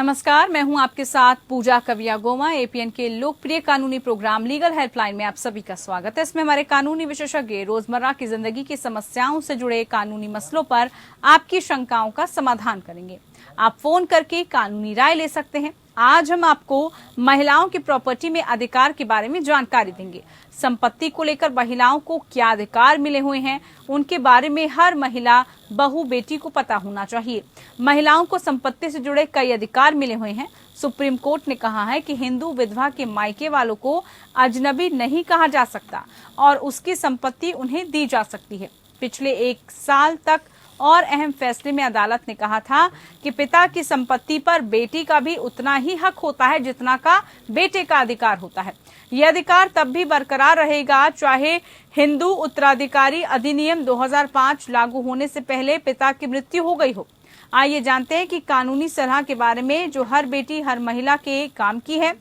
नमस्कार, मैं हूं आपके साथ पूजा कविया गोमा। एपीएन के लोकप्रिय कानूनी प्रोग्राम लीगल हेल्पलाइन में आप सभी का स्वागत है। इसमें हमारे कानूनी विशेषज्ञ रोजमर्रा की जिंदगी की समस्याओं से जुड़े कानूनी मसलों पर आपकी शंकाओं का समाधान करेंगे। आप फोन करके कानूनी राय ले सकते हैं। आज हम आपको महिलाओं की प्रॉपर्टी में अधिकार के बारे में जानकारी देंगे। संपत्ति को लेकर महिलाओं को क्या अधिकार मिले हुए हैं, उनके बारे में हर महिला, बहू, बेटी को पता होना चाहिए। महिलाओं को संपत्ति से जुड़े कई अधिकार मिले हुए हैं। सुप्रीम कोर्ट ने कहा है कि हिंदू विधवा के मायके वालों को अजनबी नहीं कहा जा सकता और उसकी संपत्ति उन्हें दी जा सकती है। पिछले 1 साल तक और अहम फैसले में अदालत ने कहा था कि पिता की संपत्ति पर बेटी का भी उतना ही हक होता है जितना का बेटे का अधिकार होता है। यह अधिकार तब भी बरकरार रहेगा चाहे हिंदू उत्तराधिकारी अधिनियम 2005 लागू होने से पहले पिता की मृत्यु हो गई हो। आइए जानते हैं कि कानूनी सलाह के बारे में जो हर बेटी हर महिला के काम की है।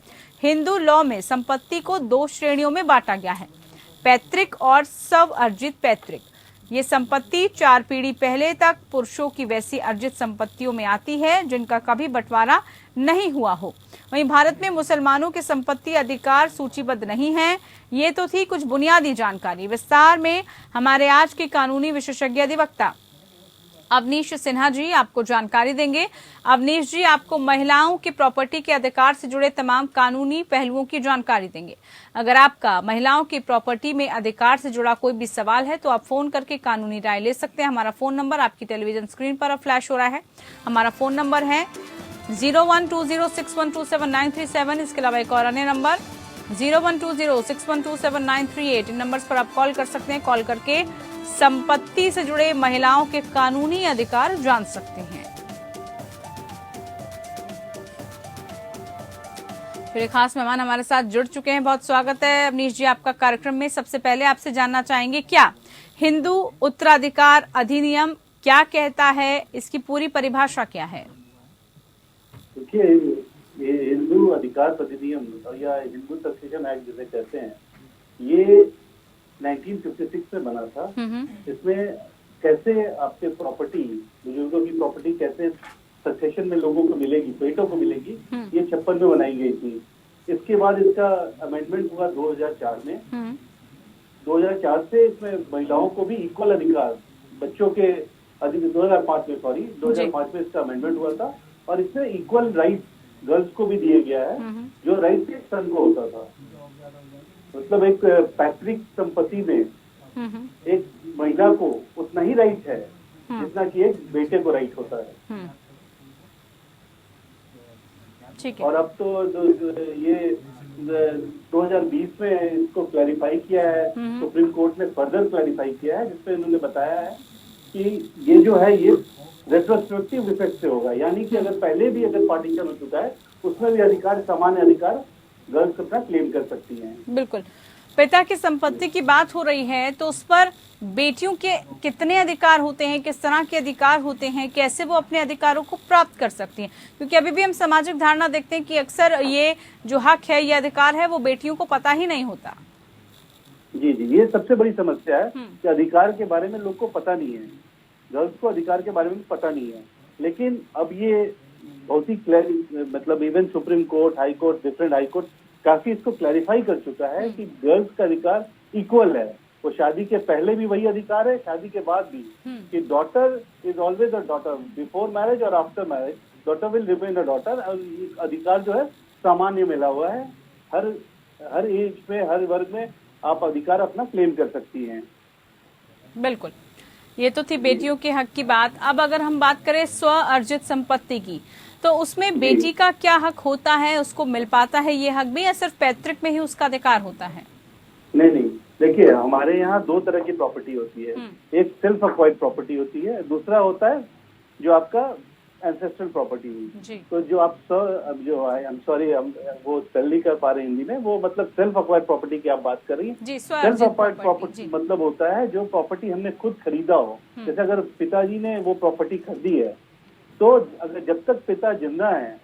हिंदू लॉ में संपत्ति को 2 श्रेणियों में बांटा गया है, पैतृक और स्वअर्जित पैतृक। ये संपत्ति 4 पीढ़ी पहले तक पुरुषों की वैसी अर्जित संपत्तियों में आती है जिनका कभी बंटवारा नहीं हुआ हो। वहीं भारत में मुसलमानों के संपत्ति अधिकार सूचीबद्ध नहीं है। ये तो थी कुछ बुनियादी जानकारी। विस्तार में हमारे आज के कानूनी विशेषज्ञ अधिवक्ता अवनीश सिन्हा जी आपको जानकारी देंगे। अवनीश जी आपको महिलाओं के प्रॉपर्टी के अधिकार से जुड़े तमाम कानूनी पहलुओं की जानकारी देंगे। अगर आपका महिलाओं की प्रॉपर्टी में अधिकार से जुड़ा कोई भी सवाल है तो आप फोन करके कानूनी राय ले सकते हैं। हमारा फोन नंबर आपकी टेलीविजन स्क्रीन पर अब फ्लैश हो रहा है। हमारा फोन नंबर है 012061279337। इसके अलावा एक और अन्य नंबर 012061279338। इन नंबर्स पर आप कॉल कर सकते हैं। कॉल करके संपत्ति से जुड़े महिलाओं के कानूनी अधिकार जान सकते हैं। फिर एक खास मेहमान हमारे साथ जुड़ चुके हैं। बहुत स्वागत है अवनीश जी आपका कार्यक्रम में। सबसे पहले आपसे जानना चाहेंगे, क्या हिंदू उत्तराधिकार अधिनियम क्या कहता है, इसकी पूरी परिभाषा क्या है? देखिए, ये हिंदू अधिकार अधिनियम या हिंदू सक्सेशन एक्ट जिसे कहते हैं, ये 1956 में बना था। इसमें कैसे आपके प्रॉपर्टी, बुजुर्गों की प्रॉपर्टी कैसे सक्सेशन में लोगों को मिलेगी, बेटों को मिलेगी, ये 56 में बनाई गई थी। इसके बाद इसका अमेंडमेंट हुआ 2004 में। 2004 से इसमें महिलाओं को भी इक्वल अधिकार, बच्चों के 2005 में इसका अमेंडमेंट हुआ था और इसमें इक्वल राइट गर्ल्स को भी दिया गया है जो राइट एक सन को होता था। मतलब एक पैतृक संपत्ति में एक महिला को उतना ही राइट है जितना कि एक बेटे को राइट होता है। ठीक है। और अब तो ये 2020 में इसको क्लैरिफाई किया है, सुप्रीम कोर्ट ने फर्दर क्लैरिफाई किया है, जिसमें इन्होंने बताया है कि ये जो है ये रेट्रोस्पेक्टिव इफेक्ट से होगा, यानी कि अगर पहले भी अगर पार्टीशन हो चुका है उसमें भी अधिकार, सामान्य अधिकार गर्ल्स अपना क्लेम कर सकती हैं। बिल्कुल। पिता की संपत्ति की बात हो रही है तो उस पर बेटियों के कितने अधिकार होते हैं, किस तरह के अधिकार होते हैं, कैसे वो अपने अधिकारों को प्राप्त कर सकती हैं? क्योंकि अभी भी हम सामाजिक धारणा देखते हैं कि अक्सर ये जो हक है, ये अधिकार है, वो बेटियों को पता ही नहीं होता। जी, ये सबसे बड़ी समस्या है कि अधिकार के बारे में लोग को पता नहीं है, गर्ल्स को अधिकार के बारे में पता नहीं है। लेकिन अब ये बहुत ही मतलब even supreme court, high court, different high court काफी इसको क्लैरिफाई कर चुका है कि गर्ल्स का अधिकार इक्वल है। वो शादी के पहले भी वही अधिकार है, शादी के बाद भी, कि daughter is always a daughter before marriage और after marriage, daughter will remain a daughter. और अधिकार जो है सामान्य मिला हुआ है, हर एज में, हर वर्ग में आप अधिकार अपना क्लेम कर सकती हैं। बिल्कुल, ये तो थी बेटियों के हक की बात। अब अगर हम बात करें स्व अर्जित संपत्ति की, तो उसमें बेटी का क्या हक होता है, उसको मिल पाता है ये हक भी, या सिर्फ पैतृक में ही उसका अधिकार होता है? नहीं, देखिए हमारे यहाँ 2 तरह की प्रॉपर्टी होती है। एक सेल्फ अक्वायर्ड प्रॉपर्टी होती है, दूसरा होता है जो आपका एंसेस्ट्रल प्रॉपर्टी हुई। तो जो आप अब जो आई एम सॉरी हम वो स्पेल नहीं कर पा रहे हिंदी में, वो मतलब सेल्फ अक्वायर्ड प्रॉपर्टी की आप बात कर रही हैं। सेल्फ अक्वायर्ड प्रॉपर्टी मतलब होता है जो प्रॉपर्टी हमने खुद खरीदा हो। जैसे अगर पिताजी ने वो प्रॉपर्टी खरीदी है तो अगर जब तक पिता जिंदा है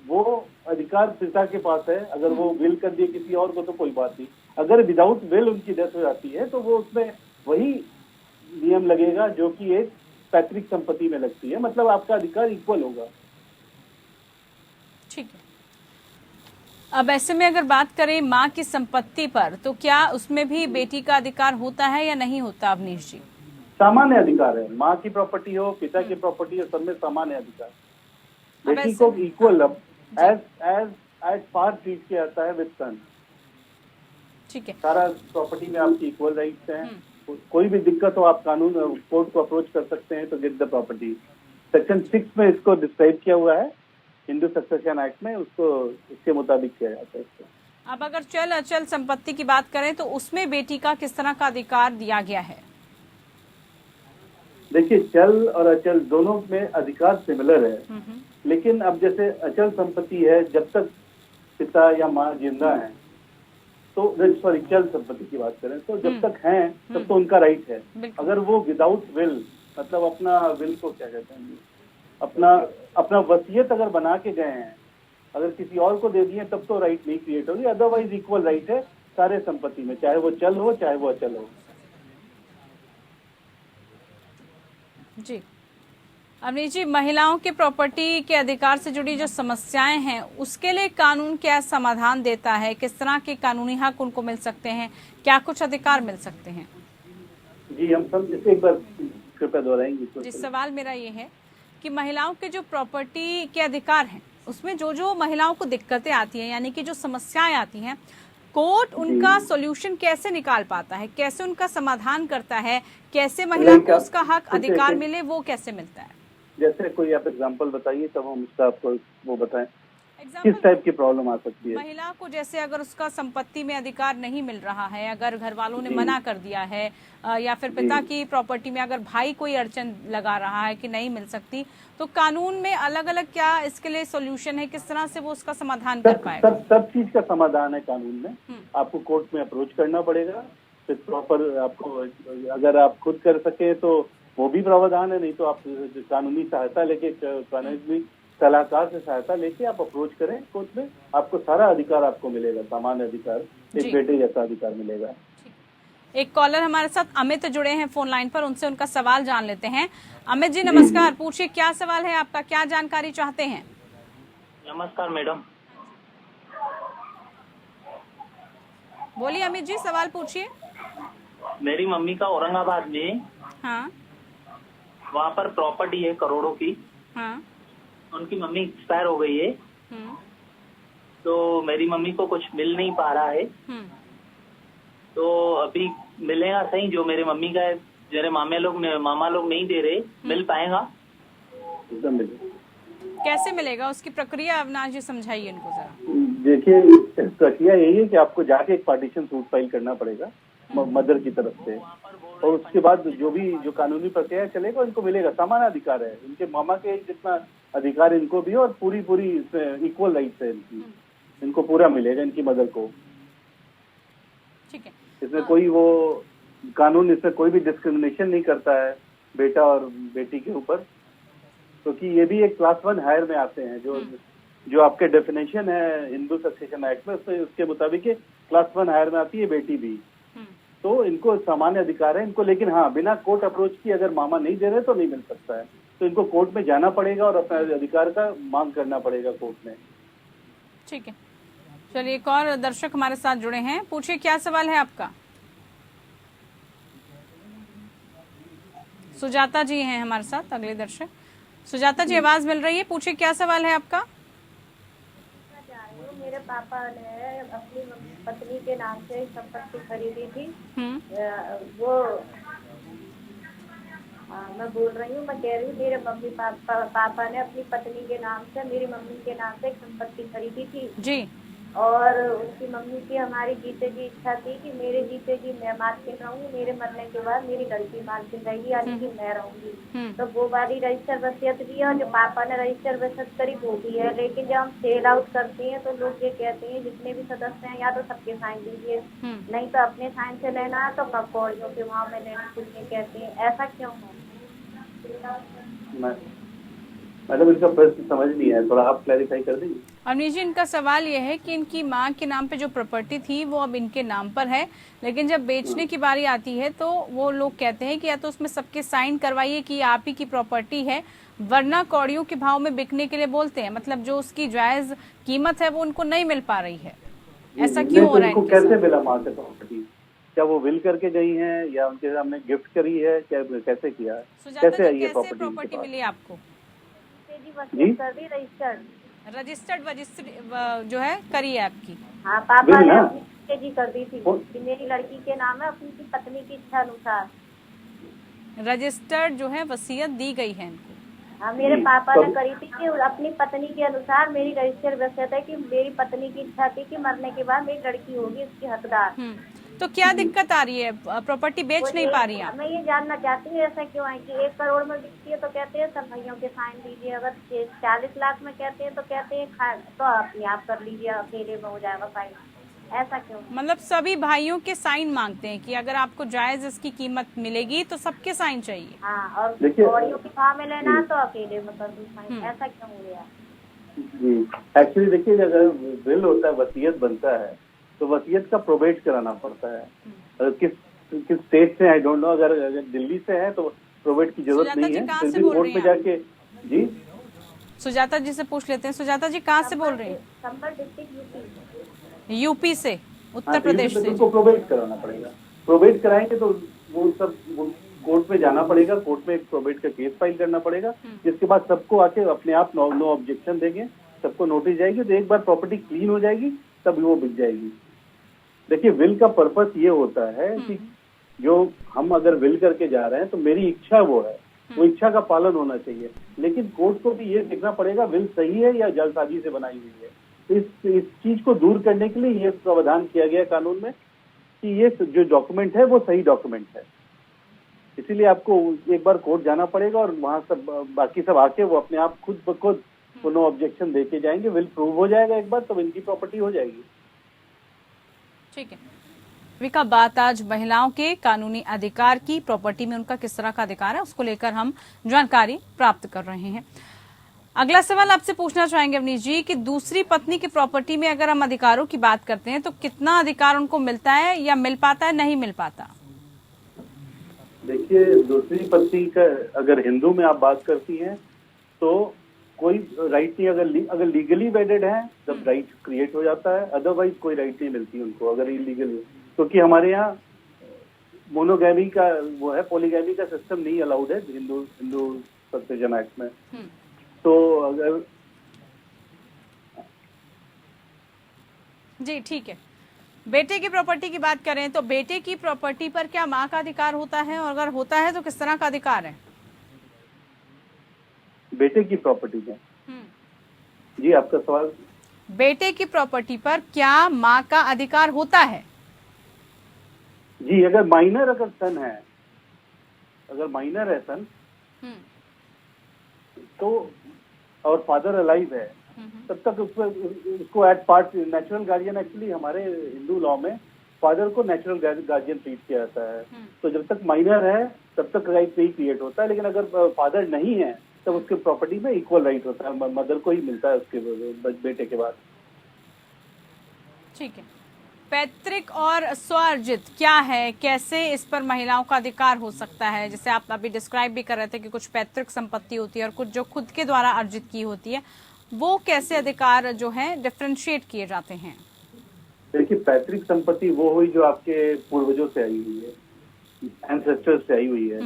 वो अधिकार पिता के पास है। अगर वो विल कर दिए किसी और को तो कोई बात नहीं, अगर विदाउट विल उनकी डेथ हो जाती है तो वो उसमें वही नियम लगेगा जो कि एक पैतृक संपत्ति में लगती है। मतलब आपका अधिकार इक्वल होगा। ठीक है। अब ऐसे में अगर बात करें माँ की संपत्ति पर, तो क्या उसमें भी बेटी का अधिकार होता है या नहीं होता अवनीश जी? सामान्य अधिकार है, माँ की प्रॉपर्टी हो, पिता की प्रॉपर्टी हो, सब में सामान्य अधिकार। अब बेटी ऐसे को में इक्वल जी, एज एज एज पार ट्रीट किया जाता है विद सन। ठीक है। सारा प्रॉपर्टी में आपकी इक्वल राइट्स हैं। कोई भी दिक्कत हो आप कानून कोर्ट को अप्रोच कर सकते हैं तो गेट द प्रॉपर्टी। सेक्शन 6 में इसको डिस्क्राइब किया हुआ है हिंदू सक्सेशन एक्ट में, उसको इसके मुताबिक किया जाता है इसको। अब अगर चल अचल संपत्ति की बात करें तो उसमें बेटी का किस तरह का अधिकार दिया गया है? देखिए, चल और अचल दोनों में अधिकार सिमिलर है, लेकिन अब जैसे अचल संपत्ति है, जब तक पिता या माँ जिंदा है तो सॉरी चल संपत्ति की बात करें तो जब तक हैं तब तो उनका राइट है। अगर वो विदाउट विल, मतलब अपना विल को क्या कहते हैं, अपना वसीयत अगर बना के गए हैं, अगर किसी और को दे दिए तब तो राइट नहीं क्रिएट होगी। अदरवाइज इक्वल राइट है सारे संपत्ति में, चाहे वो चल हो चाहे वो अचल हो। जी अवनीश जी, महिलाओं के प्रॉपर्टी के अधिकार से जुड़ी जो समस्याएं हैं उसके लिए कानून क्या समाधान देता है? किस तरह के कानूनी हक उनको मिल सकते हैं? क्या कुछ अधिकार मिल सकते हैं? जी हम सब इसे एक बार कृपया दोहराएंगे। जी, सवाल मेरा ये है कि महिलाओं के जो प्रॉपर्टी के अधिकार हैं उसमें जो जो महिलाओं को दिक्कतें आती हैं, यानी कि जो समस्याएं आती हैं, कोर्ट उनका सॉल्यूशन कैसे निकाल पाता है, कैसे उनका समाधान करता है, कैसे महिला को उसका हक अधिकार मिले, वो कैसे मिलता है? जैसे कोई आप एग्जांपल बताइए तब हम उसका आपको वो बताएं, किस टाइप की प्रॉब्लम आ सकती है। महिला को जैसे अगर उसका संपत्ति में अधिकार नहीं मिल रहा है, अगर घर वालों ने मना कर दिया है, या फिर पिता की प्रॉपर्टी में अगर भाई कोई अड़चन लगा रहा है कि नहीं मिल सकती, तो कानून में अलग अलग क्या इसके लिए सॉल्यूशन है, किस तरह से वो उसका समाधान कर पाएगा? सब चीज का समाधान है कानून में। आपको कोर्ट में अप्रोच करना पड़ेगा, फिर प्रॉपर आपको, अगर आप खुद कर सके तो वो भी प्रावधान है, नहीं तो आप कानूनी सहायता लेके, कानूनी सलाहकार से सहायता लेके आप अप्रोच करें कोर्ट में, आपको सारा अधिकार आपको मिलेगा, सामान्य अधिकार, एक बेटे जैसा अधिकार मिलेगा। एक कॉलर हमारे साथ अमित जुड़े हैं फोन लाइन पर, उनसे उनका सवाल जान लेते हैं। अमित जी नमस्कार, पूछिए क्या सवाल है आपका, क्या जानकारी चाहते हैं? नमस्कार मैडम। बोलिए अमित जी, सवाल पूछिए। मेरी मम्मी का औरंगाबाद में, हाँ, वहाँ पर प्रॉपर्टी है करोड़ों की। हाँ, उनकी मम्मी एक्सपायर हो गई है, तो मेरी मम्मी को कुछ मिल नहीं पा रहा है। तो अभी मिलेगा सही जो मेरे मम्मी का है, मेरे मामा लोग नहीं दे रहे, मिल पाएगा? एकदम मिलेगा। कैसे मिलेगा, उसकी प्रक्रिया अविनाश जी समझाइए इनको जरा। देखिए, प्रक्रिया यही है कि आपको जाके एक पार्टीशन सूट फाइल करना पड़ेगा मदर की तरफ से, और उसके बाद जो कानूनी प्रक्रिया चलेगा इनको मिलेगा। सामान्य अधिकार है, इनके मामा के जितना अधिकार इनको भी है, और पूरी इक्वल राइट्स है इनको पूरा मिलेगा, इनकी मदर को। ठीक है, इसमें कोई वो कानून, इसमें कोई भी डिस्क्रिमिनेशन नहीं करता है बेटा और बेटी के ऊपर, क्योंकि ये भी एक क्लास 1 हायर में आते हैं। जो आपके डेफिनेशन है हिंदू सक्सेशन एक्ट में, उसके मुताबिक क्लास 1 हायर में आती है बेटी भी। तो इनको सामान्य अधिकार है इनको, लेकिन हाँ, बिना कोर्ट अप्रोच की अगर मामा नहीं दे रहे तो नहीं मिल सकता है, तो इनको कोर्ट में जाना पड़ेगा और अपने अधिकार का मांग करना पड़ेगा कोर्ट में। ठीक है, चलिए एक और दर्शक हमारे साथ जुड़े हैं, पूछिए क्या सवाल है आपका। सुजाता जी हैं हमारे साथ अगले दर्शक। सुजाता जी, आवाज मिल रही है, पूछिए क्या सवाल है आपका। मेरे पापा ने अपनी पत्नी के नाम से संपत्ति खरीदी थी। वो मैं बोल रही हूँ, मैं कह रही हूँ मेरे मम्मी पापा ने अपनी पत्नी के नाम से, मेरी मम्मी के नाम से एक संपत्ति खरीदी थी जी। और उनकी मम्मी की, हमारी जीते जी इच्छा थी कि मेरे जीते जी मैं मालकिन रहूंगी, मेरे मरने के बाद मेरी लड़की मालकिन रहेगी, यानी कि मैं रहूंगी। तो वो वाली रजिस्टर वसीयत भी है, जो पापा ने रजिस्टर वसीयत करी वो भी है। लेकिन जब हम सेल आउट करते हैं तो लोग ये कहते हैं, जितने भी सदस्य हैं, या तो सबके साइन दीजिए, नहीं तो अपने साइन से लेना है, तो कपड़ियों के वहाँ में लेना कुछ कहते हैं। ऐसा क्यों है? मैडम, इसका प्रश्न समझ नहीं है, थोड़ा आप क्लैरिफाई कर देंगे। अवनीश जी, इनका सवाल यह है कि इनकी माँ के नाम पे जो प्रॉपर्टी थी वो अब इनके नाम पर है, लेकिन जब बेचने की बारी आती है तो वो लोग कहते हैं कि या तो उसमें सबके साइन करवाइए कि आप ही की प्रॉपर्टी है, वरना कौड़ियों के भाव में बिकने के लिए बोलते हैं। मतलब जो उसकी जायज कीमत है वो उनको नहीं मिल पा रही है। ऐसा क्यों हो रहा है? कैसे मिला माँ से प्रॉपर्टी? क्या वो विल करके गई हैं या उनके सामने गिफ्ट करी है? क्या कैसे किया है? कैसे आई है प्रॉपर्टी मिली आपको? जी रजिस्टर्ड जो है करी है आपकी? हाँ, पापा ने अपनी जी कर दी थी कि मेरी लड़की के नाम है, अपनी की पत्नी की इच्छा अनुसार रजिस्टर्ड जो है वसीयत दी गई है इनको। हाँ, मेरे पापा ने करी थी कि अपनी पत्नी के अनुसार मेरी रजिस्टर्ड वसीयत है कि मेरी पत्नी की इच्छा थी कि मरने के बाद मेरी लड़की होगी उसकी हकदार। तो क्या दिक्कत आ रही है? प्रॉपर्टी बेच नहीं पा रही है? मैं ये जानना चाहती हूँ ऐसा क्यों है कि 1 करोड़ में बिकती है तो कहते हैं सब भाइयों के साइन दीजिए, अगर 40 लाख में कहते हैं तो कहते हैं तो अपने आप कर लीजिए, अकेले में हो जाएगा साइन। ऐसा क्यों? मतलब सभी भाइयों के साइन मांगते हैं कि अगर आपको जायज इसकी कीमत मिलेगी तो सबके साइन चाहिए। हाँ, और कौड़ियों के भाव में लेना तो अकेले में कर दूं साइन। ऐसा क्यों हो गया? जी, एक्चुअली देखिए, अगर विल होता है, वसीयत बनता है, तो वसीयत का प्रोबेट कराना पड़ता है। अगर किस स्टेट से, आई डोंट नो, अगर दिल्ली से है तो प्रोबेट की जरूरत नहीं है, फिर भी कोर्ट में जाके। जी, सुजाता जी से पूछ लेते हैं। सुजाता जी कहाँ से बोल रहे हैं? संबल डिस्ट्रिक्ट यूपी से, उत्तर प्रदेश से। उनको प्रोबेट कराना पड़ेगा। प्रोबेट कराएंगे तो वो सब कोर्ट में जाना पड़ेगा, कोर्ट में एक प्रोबेट का केस फाइल करना पड़ेगा, जिसके बाद सबको आके अपने आप नो ऑब्जेक्शन देंगे, सबको नोटिस जाएगी, तो एक बार प्रॉपर्टी क्लीन हो जाएगी तब वो बिक जाएगी। देखिए, विल का पर्पस ये होता है कि जो हम अगर विल करके जा रहे हैं तो मेरी इच्छा वो है, वो इच्छा का पालन होना चाहिए, लेकिन कोर्ट को भी ये देखना पड़ेगा विल सही है या जल्दबाजी से बनाई हुई है। इस चीज को दूर करने के लिए ये प्रावधान किया गया कानून में कि ये जो डॉक्यूमेंट है वो सही डॉक्यूमेंट है। इसीलिए आपको एक बार कोर्ट जाना पड़ेगा और वहां सब बाकी सब आके वो अपने आप खुद ब खुद नो ऑब्जेक्शन देके जाएंगे। विल प्रूव हो जाएगा एक बार, तब इनकी प्रॉपर्टी हो जाएगी। ठीक है विका, बात आज महिलाओं के कानूनी अधिकार की, प्रॉपर्टी में उनका किस तरह का अधिकार है उसको लेकर हम जानकारी प्राप्त कर रहे हैं। अगला सवाल आपसे पूछना चाहेंगे अवनीश जी कि दूसरी पत्नी की प्रॉपर्टी में अगर हम अधिकारों की बात करते हैं तो कितना अधिकार उनको मिलता है या मिल पाता है, नहीं मिल पाता? देखिए, दूसरी पत्नी का अगर हिंदू में आप बात करती हैं तो कोई राइट नहीं। अगर लीगली वेडेड है तब राइट क्रिएट हो जाता है, अदरवाइज कोई राइट नहीं मिलती उनको अगर इलीगली, क्योंकि हमारे यहाँ मोनोगैमी का वो है, पॉलीगैमी का सिस्टम नहीं अलाउड है हिंदू सक्सेशन एक्ट में। तो अगर जी ठीक है, बेटे की प्रॉपर्टी की बात करें तो बेटे की प्रॉपर्टी पर क्या माँ का अधिकार होता है, और अगर होता है तो किस तरह का अधिकार है? बेटे की प्रॉपर्टी में जी, आपका सवाल? बेटे की प्रॉपर्टी पर क्या माँ का अधिकार होता है? जी, अगर माइनर सन है, अगर माइनर है सन तो और फादर अलाइव है तब तक उसको at part natural guardian. Actually हमारे हिंदू लॉ में फादर को नेचुरल गार्जियन ट्रीट किया जाता है, तो जब तक माइनर है तब तक राइट नहीं क्रिएट होता है। लेकिन अगर फादर नहीं है तब उसके प्रॉपर्टी में इक्वल राइट होता है, मदर को ही मिलता है उसके बेटे के बाद। ठीक है, पैतृक और स्वार्जित क्या है, कैसे इस पर महिलाओं का अधिकार हो सकता है? जैसे आप अभी डिस्क्राइब भी कर रहे थे कि कुछ पैतृक संपत्ति होती है और कुछ जो खुद के द्वारा अर्जित की होती है, वो कैसे अधिकार जो है डिफरेंशिएट किए जाते हैं? देखिए, पैतृक संपत्ति वो हुई जो आपके पूर्वजों से आई हुई है, एंसेस्टर्स से आई हुई है।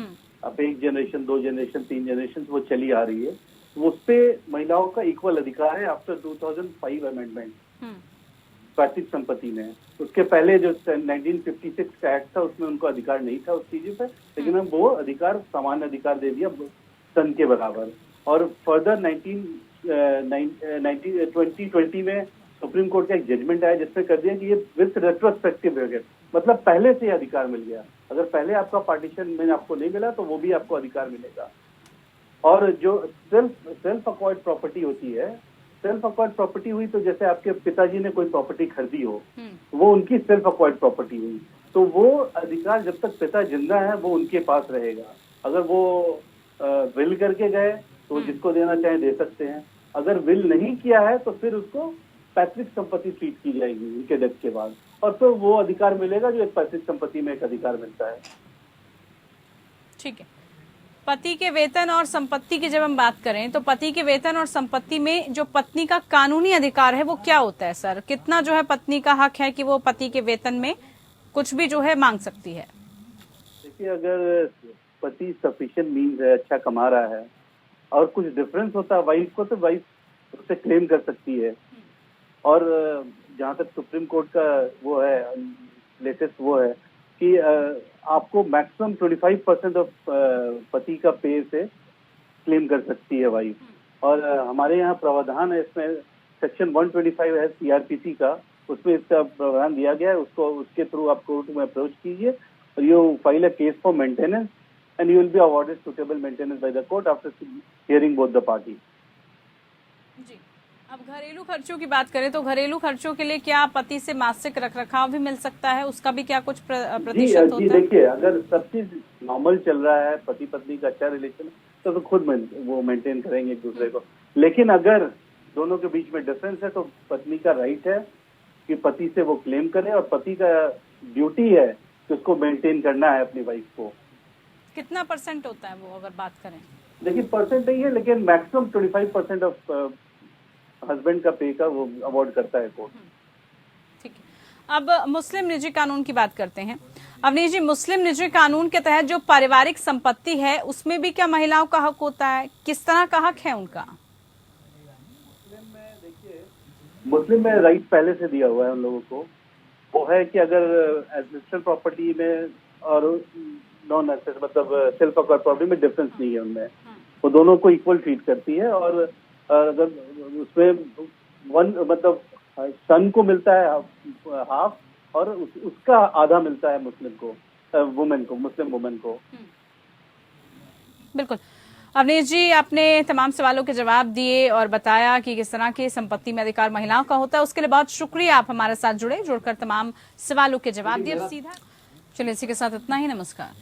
अब 1 जनरेशन, 2 जनरेशन, 3 जनरेशन वो चली आ रही है, उस पे महिलाओं का इक्वल अधिकार है आफ्टर 2005 अमेंडमेंट पैतृक संपत्ति में। उसके पहले जो 1956 का एक्ट था उसमें उनको अधिकार नहीं था उस चीज पे, लेकिन हम वो अधिकार सामान्य अधिकार दे दिया सन के बराबर। और फर्दर 2020 में सुप्रीम कोर्ट का एक जजमेंट आया जिसमें कर दिया कि ये विथ रेट्रोस्पेक्टिव है, मतलब पहले से अधिकार मिल गया। अगर पहले आपका पार्टीशन में आपको नहीं मिला तो वो भी आपको अधिकार मिलेगा। और जो सेल्फ अक्वायर्ड प्रॉपर्टी होती है, सेल्फ अक्वायर्ड प्रॉपर्टी हुई तो जैसे आपके पिताजी ने कोई प्रॉपर्टी खरीदी हो, वो उनकी सेल्फ अक्वायर्ड प्रॉपर्टी हुई, तो वो अधिकार जब तक पिता जिंदा है वो उनके पास रहेगा। अगर वो विल करके गए तो जिसको देना चाहे दे सकते हैं, अगर विल नहीं किया है तो फिर उसको पैतृक संपत्ति ट्रीट की जाएगी उनके डेथ के बाद, और तो वो अधिकार मिलेगा जो एक पैतृक संपत्ति में एक अधिकार मिलता है। ठीक है। पति के वेतन और संपत्ति की जब हम बात करें तो पति के वेतन और संपत्ति में जो पत्नी का कानूनी अधिकार है वो क्या होता है सर? कितना जो है पत्नी का हक है कि वो पति के वेतन में कुछ भी जो है मांग सकती है? देखिए, अगर पति सफिशिएंट मीन्स है, अच्छा कमा रहा है और कुछ डिफरेंस होता है वाइफ को, तो वाइफ उससे क्लेम कर सकती है। और जहाँ तक सुप्रीम कोर्ट का वो है लेटेस्ट वो है कि आपको मैक्सिमम 25% ऑफ पति का पे से क्लेम कर सकती है वाइफ। और हमारे यहाँ प्रावधान है इसमें, सेक्शन 125 है सीआरपीसी का, उसमें इसका प्रावधान दिया गया है। उसको उसके थ्रू आप कोर्ट में अप्रोच कीजिए और you file a case for maintenance and you will be awarded suitable maintenance by the court after hearing both the party. जी, अब घरेलू खर्चों की बात करें तो घरेलू खर्चों के लिए क्या पति से मासिक रखरखाव भी मिल सकता है? उसका भी क्या कुछ प्रतिशत होता है? देखिए, अगर सब चीज नॉर्मल चल रहा है, पति पत्नी का अच्छा रिलेशन, तो खुद वो मेंटेन करेंगे एक दूसरे को। लेकिन अगर दोनों के बीच में डिफरेंस है तो पत्नी का राइट है कि पति से वो क्लेम करे, और पति का ड्यूटी है कि उसको मेंटेन करना है अपनी वाइफ को। कितना परसेंट होता है वो अगर बात करें? देखिए, परसेंट नहीं है, लेकिन मैक्सिमम 25% ऑफ हस्बैंड का पे का वो अवॉर्ड करता है कोर्ट। ठीक है। अब मुस्लिम निजी कानून की बात करते हैं। अवनीश जी, मुस्लिम निजी कानून के तहत जो पारिवारिक संपत्ति है उसमें भी क्या महिलाओं का हक होता है? किस तरह का हक है उनका? मुस्लिम में राइट पहले से दिया हुआ है उन लोगों को। वो है कि अगर एसेस्टेड प्रॉपर्टी में और नॉन एसेट मतलब सेल्फ एक्वायर्ड प्रॉपर्टी में डिफरेंस नहीं है उनमें, वो दोनों को इक्वल ट्रीट करती है। और अगर उसमें मतलब सन को मिलता है हाफ और उसका आधा मिलता है मुस्लिम को, वुमेन को, मुस्लिम वुमेन को। बिल्कुल। अवनीश जी, आपने तमाम सवालों के जवाब दिए और बताया कि किस तरह की संपत्ति में अधिकार महिलाओं का होता है। उसके लिए बहुत शुक्रिया, आप हमारे साथ जुड़कर तमाम सवालों के जवाब दिए। अब सीधा चलिए, इसी के साथ इतना ही। नमस्कार।